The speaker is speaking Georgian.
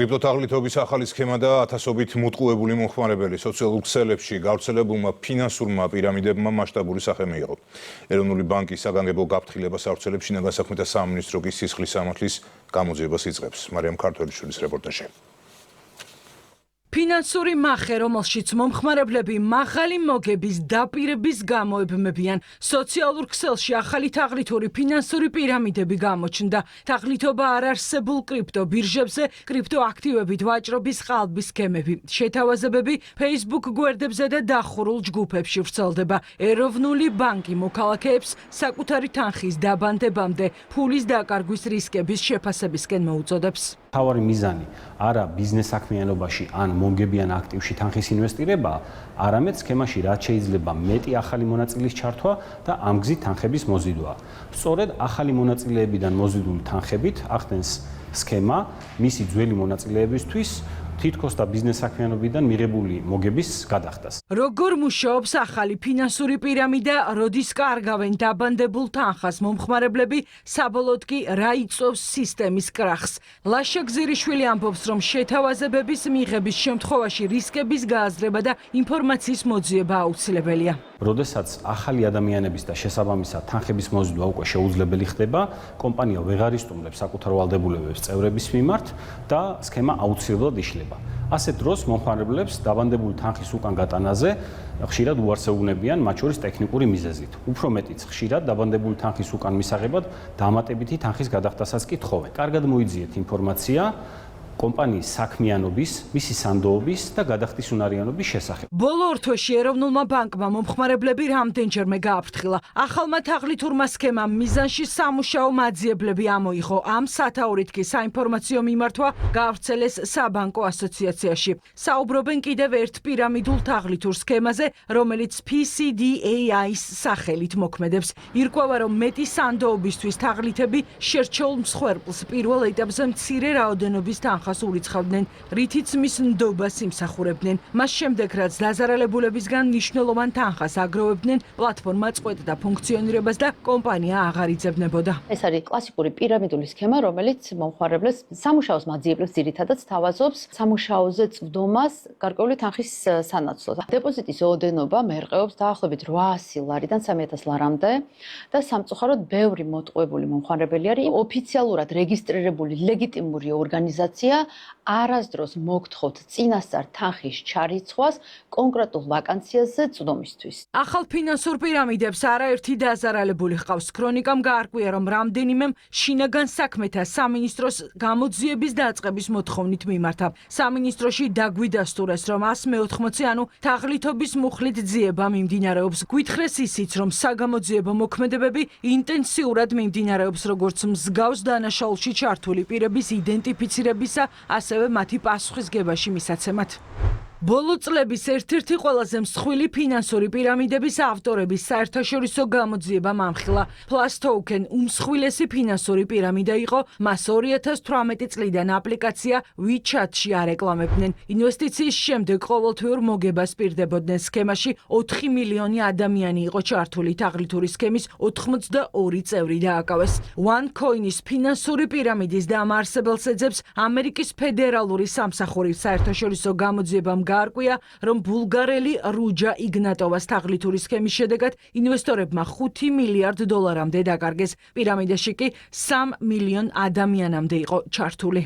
კრიპტოთაღლითობის ახალი სქემა და ათასობით მოტყუებული მომხმარებელი სოციალურ ქსელებში გავრცელებულმა ფინანსურმა პირამიდებმა მასშტაბური სახე მიიღო. ეროვნული ბანკის საგანგებო გაფრთხილებას ავრცელებს შინაგან საქმეთა სამინისტრო კი სისხლის სამართლის გამოძიებას იწყებს. მარიამ ქართველიშვილის რეპორტაჟი. ფინანსური მახე, რომელშიც მომხმარებლები მაღალი მოგების დაპირების გამო ებმებიან. სოციალურ ქსელში ახალი თაღლითური ფინანსური პირამიდები გამოჩნდა. თაღლითობა არ არსებულ კრიპტო ბირჟებზე, კრიპტოაქტივებით ვაჭრობის ყალბის სქემები. შეთავაზებები Facebook გვერდებზე და დახურულ ჯგუფებში ვრცელდება. ეროვნული ბანკი მოქალაქეებს საკუთარი თანხის დაბანდებამდე ფულის დაკარგვის რისკების შეფასებისკენ მოუწოდებს. თავარი მიზანი არა ბიზნეს საქმიანობაში ან მომგებიან აქტივში თანხის ინვესტირება, არამედ სქემაში რაც შეიძლება მეტი ახალი მონაწილის ჩართვა და ამ გზით თანხების მოზიდვა. სწორედ ახალი მონაწილეებიდან მოზიდული თანხებით ახდენს სქემა მისი ძველი მონაწილეებისთვის თითქოს და ბიზნეს საქმიანობიდან მიღებული მოგების გადახდას. როგორ მუშაობს ახალი ფინანსური პირამიდა, როდის კარგავენ დაბანდებულ თანხას მომხმარებლები, საბოლოოდ კი რა იწვევს სისტემის კრახს. ლაშა გზირიშვილი ამბობს, რომ შეთავაზებების მიღების შემთხვევაში რისკების გააზრება და ინფორმაციის მოძიება აუცილებელია. როდესაც ახალი ადამიანების და შესაბამისად თანხების მოზიდვა უკვე შეუძლებელი ხდება, კომპანია ვეღარ ისტუმრებს საკუთარ ვალდებულებებს წევრების მიმართ და სქემა აუცილებლად იშლება. ასეთ დროს მომხმარებლებს დაბანდებული თანხის უკან გატანაზე ხშირად უარსებუნებიან, მათ შორის ტექნიკური მიზეზით. უფრო მეტიც, ხშირად დაბანდებული თანხის უკან მისაღებად დამატებითი თანხის გადახდასაც კი თხოვენ. კარგად მოიძიეთ ინფორმაცია კომპანიის საქმიანობის, მისი სანდოობის და გადახდის უნარიანობის შესახებ. ბოლო ორ თვეში ეროვნულმა ბანკმა მომხმარებლები რამდენჯერმე გააფრთხილა. ახალმა თაღლითურმა სქემამ მიზანში სამუშაო მაძიებლები ამოიღო. ამ სათაურით კი საინფორმაციო მიმართვა გაავრცელეს საბანკო ასოციაციაში. საუბრობენ კიდევ ერთ პირამიდულ თაღლითურ სქემაზე, რომელიც PCDAI-ს სახელით მოქმედებს. ირკვევა, რომ მეტი სანდოობისთვის თაღლითები შერჩეულ მსხვერპლს პირველ ეტაპზე მცირე რაოდენობის თანხას ურიცხავდნენ, რითიც მის ნდობას იმსახურებდნენ. მას შემდეგ, რაც დაზარალებულებისგან მნიშვნელოვან თანხას აგროვებდნენ, პლატფორმა წყვეტდა ფუნქციონირებას და კომპანია აღარ იძებნებოდა. ეს არის კლასიკური პირამიდული სქემა, რომელიც მომხმარებლებს სამუშაოს მაძიებლებს ძირითადად სთავაზობს სამუშაოზე წვდომას გარკვეული თანხის სანაცვლოდ. დეპოზიტის ოდენობა მერყეობს დაახლოებით 800 ლარიდან 3000 ლარამდე და სამწუხაროდ ბევრი მოტყუებული მომხმარებელი არის ოფიციალურად რეგისტრირებული ლეგიტიმური ორგანიზაცია არასდროს მოგთხოვთ წინასწარ თანხის ჩარიცხვას კონკრეტულ ვაკანციაზე წვდომისთვის. ახალ ფინანსურ პირამიდებს არაერთი დაზარალებული ჰყავს. ქრონიკამ გაარკვია, რომ რამდენიმემ შინაგან საქმეთა სამინისტროს გამოძიების დაწყების მოთხოვნით მიმართა. სამინისტროში დაგვიდასტურეს, რომ 180, ანუ თაღლითობის მუხლით ძიება მიმდინარეობს. გვითხრეს ისიც, რომ საგამოძიებო მოქმედებები ინტენსიურად მიმდინარეობს, როგორც მსგავს დანაშაულში ჩართული პირების იდენტიფიცირებისა, ასევე მათი პასუხისგებაში მისაცემად. ბოლო წლების ერთ-ერთი ყველაზე მსხვილი ფინანსური პირამიდების ავტორების საერთაშორისო გამოძიება მამხილა. Plus Token უმსხვილესი ფინანსური პირამიდა იყო, მას 2018 წლიდან აპლიკაცია WeChat-ში არეკლამებდნენ. ინვესტიციის შემდეგ ყოველთვიურ მოგებას პირდებოდნენ. სქემაში 4 მილიონი ადამიანი იყო ჩართული. თაღლითური სქემის 82 წევრი დააკავეს. OneCoin-ის ფინანსური პირამიდის დამაარსებელს ეძებს ამერიკის ფედერალური სამსახური. საერთაშორისო გამოძიებამ გაარკვია, რომ ბულგარელი რუჯა იგნატოვას თაღლითური სქემის შედეგად ინვესტორებმა 5 მილიარდ დოლარამდე დაკარგეს. პირამიდაში კი 3 მილიონ ადამიანამდე იყო ჩართული.